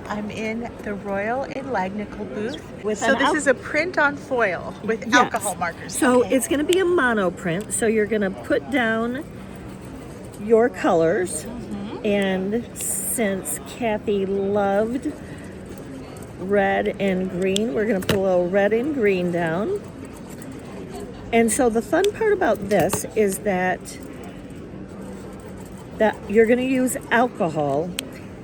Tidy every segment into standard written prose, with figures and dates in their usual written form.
I'm in the Royal Enlignical booth. With So this is a print on foil with alcohol markers. So Okay. it's going to be a mono print. So you're going to put down your colors. And since Kathy loved red and green, we're going to put a little red and green down. And so the fun part about this is that you're going to use alcohol,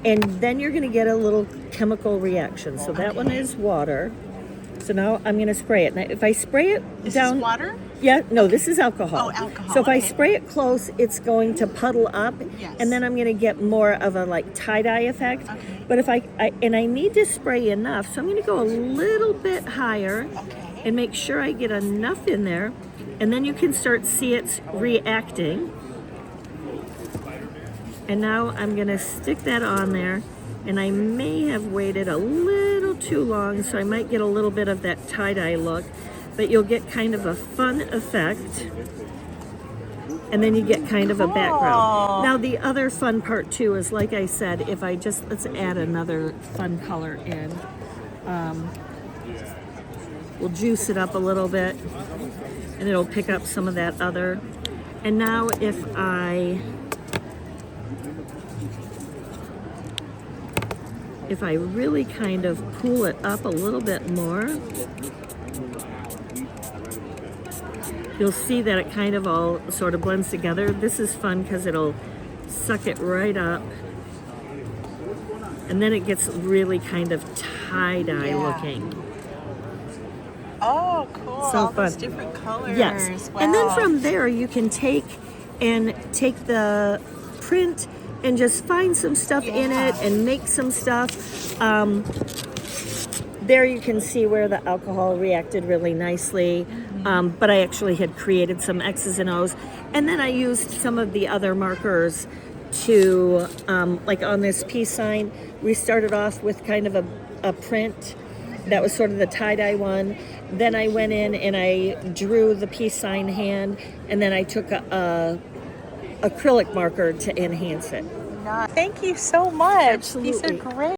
and then you're going to get a little chemical reaction. So that one is water. So now I'm going to spray it. Now if I spray it This down, is water? yeah, no, this is alcohol. Oh, alcohol. So if I okay. spray it close, it's going to puddle up, Yes. and then I'm going to get more of a like tie-dye effect. Okay. But if I need to spray enough, so I'm going to go a little bit higher Okay. and make sure I get enough in there, and then you can start see it's reacting. And now I'm going to stick that on there, and I may have waited a little too long, so I might get a little bit of that tie-dye look, but you'll get kind of a fun effect, and then you get kind of a background. Now the other fun part too is, like I said, if I just, let's add another fun color in. We'll juice it up a little bit, and it'll pick up some of that other. And now if I really kind of pull it up a little bit more, you'll see that it kind of all sort of blends together. This is fun because it'll suck it right up. And then it gets really kind of tie-dye looking. Oh, cool. So all fun. those different colors. Yes. Wow. And then from there you can take the print and just find some stuff in it and make some stuff. There you can see where the alcohol reacted really nicely. But I actually had created some X's and O's. And then I used some of the other markers to, like on this peace sign, we started off with kind of a print that was sort of the tie-dye one. Then I went in and I drew the peace sign hand, and then I took a acrylic marker to enhance it. Thank you so much. Absolutely. These are great.